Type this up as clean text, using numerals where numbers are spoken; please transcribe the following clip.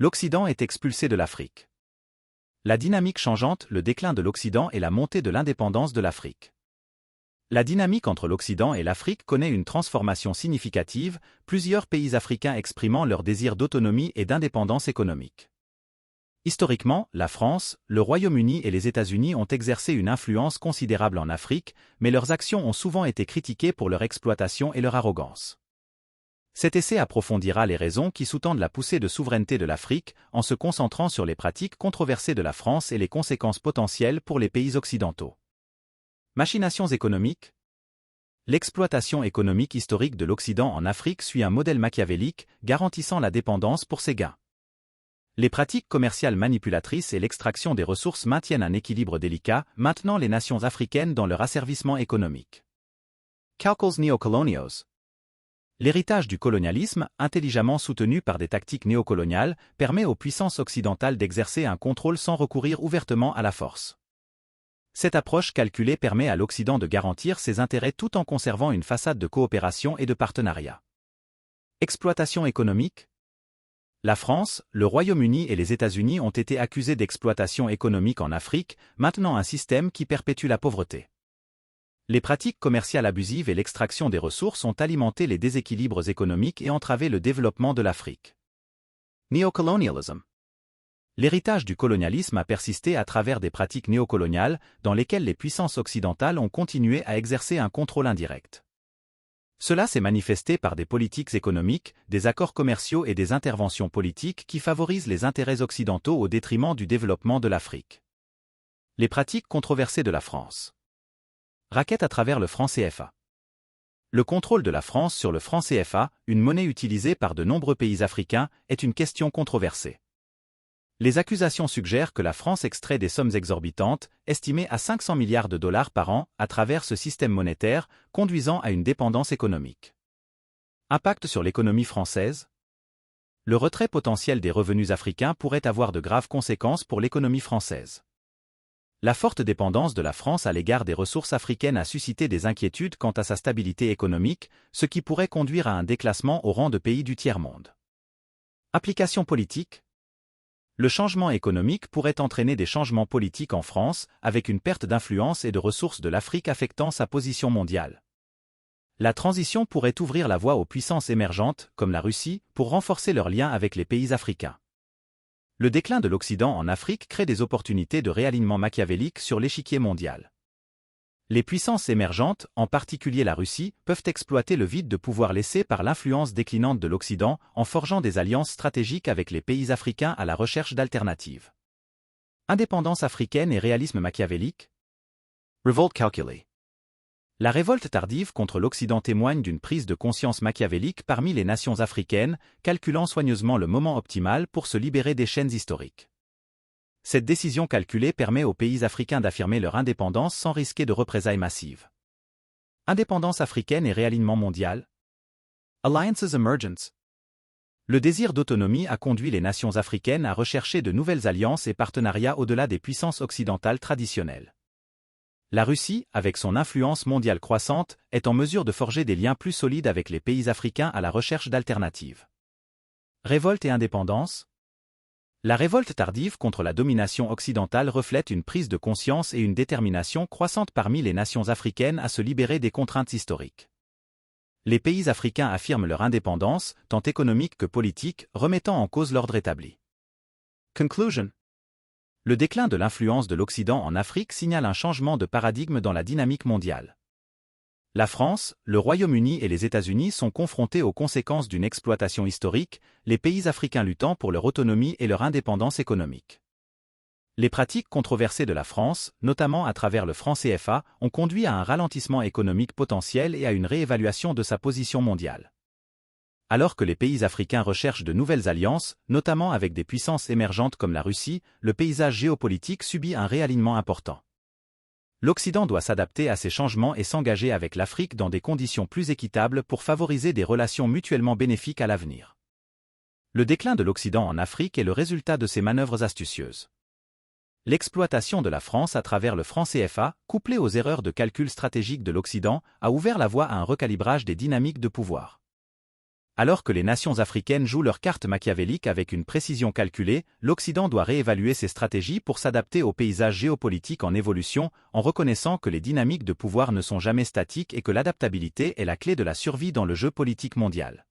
L'Occident est expulsé de l'Afrique. La dynamique changeante, le déclin de l'Occident et la montée de l'indépendance de l'Afrique. La dynamique entre l'Occident et l'Afrique connaît une transformation significative, plusieurs pays africains exprimant leur désir d'autonomie et d'indépendance économique. Historiquement, la France, le Royaume-Uni et les États-Unis ont exercé une influence considérable en Afrique, mais leurs actions ont souvent été critiquées pour leur exploitation et leur arrogance. Cet essai approfondira les raisons qui sous-tendent la poussée de souveraineté de l'Afrique en se concentrant sur les pratiques controversées de la France et les conséquences potentielles pour les pays occidentaux. Machinations économiques. L'exploitation économique historique de l'Occident en Afrique suit un modèle machiavélique garantissant la dépendance pour ses gains. Les pratiques commerciales manipulatrices et l'extraction des ressources maintiennent un équilibre délicat, maintenant les nations africaines dans leur asservissement économique. Calculs néocoloniaux. L'héritage du colonialisme, intelligemment soutenu par des tactiques néocoloniales, permet aux puissances occidentales d'exercer un contrôle sans recourir ouvertement à la force. Cette approche calculée permet à l'Occident de garantir ses intérêts tout en conservant une façade de coopération et de partenariat. Exploitation économique. La France, le Royaume-Uni et les États-Unis ont été accusés d'exploitation économique en Afrique, maintenant un système qui perpétue la pauvreté. Les pratiques commerciales abusives et l'extraction des ressources ont alimenté les déséquilibres économiques et entravé le développement de l'Afrique. Néocolonialisme. L'héritage du colonialisme a persisté à travers des pratiques néocoloniales dans lesquelles les puissances occidentales ont continué à exercer un contrôle indirect. Cela s'est manifesté par des politiques économiques, des accords commerciaux et des interventions politiques qui favorisent les intérêts occidentaux au détriment du développement de l'Afrique. Les pratiques controversées de la France. Raquette à travers le franc CFA. Le contrôle de la France sur le franc CFA, une monnaie utilisée par de nombreux pays africains, est une question controversée. Les accusations suggèrent que la France extrait des sommes exorbitantes, estimées à 500 milliards de dollars par an, à travers ce système monétaire, conduisant à une dépendance économique. Impact sur l'économie française. Le retrait potentiel des revenus africains pourrait avoir de graves conséquences pour l'économie française. La forte dépendance de la France à l'égard des ressources africaines a suscité des inquiétudes quant à sa stabilité économique, ce qui pourrait conduire à un déclassement au rang de pays du tiers-monde. Application politique. Le changement économique pourrait entraîner des changements politiques en France, avec une perte d'influence et de ressources de l'Afrique affectant sa position mondiale. La transition pourrait ouvrir la voie aux puissances émergentes, comme la Russie, pour renforcer leurs liens avec les pays africains. Le déclin de l'Occident en Afrique crée des opportunités de réalignement machiavélique sur l'échiquier mondial. Les puissances émergentes, en particulier la Russie, peuvent exploiter le vide de pouvoir laissé par l'influence déclinante de l'Occident en forgeant des alliances stratégiques avec les pays africains à la recherche d'alternatives. Indépendance africaine et réalisme machiavélique. Revolt calculée. La révolte tardive contre l'Occident témoigne d'une prise de conscience machiavélique parmi les nations africaines, calculant soigneusement le moment optimal pour se libérer des chaînes historiques. Cette décision calculée permet aux pays africains d'affirmer leur indépendance sans risquer de représailles massives. Indépendance africaine et réalignement mondial. Alliances emergence. Le désir d'autonomie a conduit les nations africaines à rechercher de nouvelles alliances et partenariats au-delà des puissances occidentales traditionnelles. La Russie, avec son influence mondiale croissante, est en mesure de forger des liens plus solides avec les pays africains à la recherche d'alternatives. Révolte et indépendance. La révolte tardive contre la domination occidentale reflète une prise de conscience et une détermination croissante parmi les nations africaines à se libérer des contraintes historiques. Les pays africains affirment leur indépendance, tant économique que politique, remettant en cause l'ordre établi. Conclusion. Le déclin de l'influence de l'Occident en Afrique signale un changement de paradigme dans la dynamique mondiale. La France, le Royaume-Uni et les États-Unis sont confrontés aux conséquences d'une exploitation historique, les pays africains luttant pour leur autonomie et leur indépendance économique. Les pratiques controversées de la France, notamment à travers le franc CFA, ont conduit à un ralentissement économique potentiel et à une réévaluation de sa position mondiale. Alors que les pays africains recherchent de nouvelles alliances, notamment avec des puissances émergentes comme la Russie, le paysage géopolitique subit un réalignement important. L'Occident doit s'adapter à ces changements et s'engager avec l'Afrique dans des conditions plus équitables pour favoriser des relations mutuellement bénéfiques à l'avenir. Le déclin de l'Occident en Afrique est le résultat de ces manœuvres astucieuses. L'exploitation de la France à travers le franc CFA, couplée aux erreurs de calcul stratégique de l'Occident, a ouvert la voie à un recalibrage des dynamiques de pouvoir. Alors que les nations africaines jouent leurs cartes machiavéliques avec une précision calculée, l'Occident doit réévaluer ses stratégies pour s'adapter au paysage géopolitique en évolution, en reconnaissant que les dynamiques de pouvoir ne sont jamais statiques et que l'adaptabilité est la clé de la survie dans le jeu politique mondial.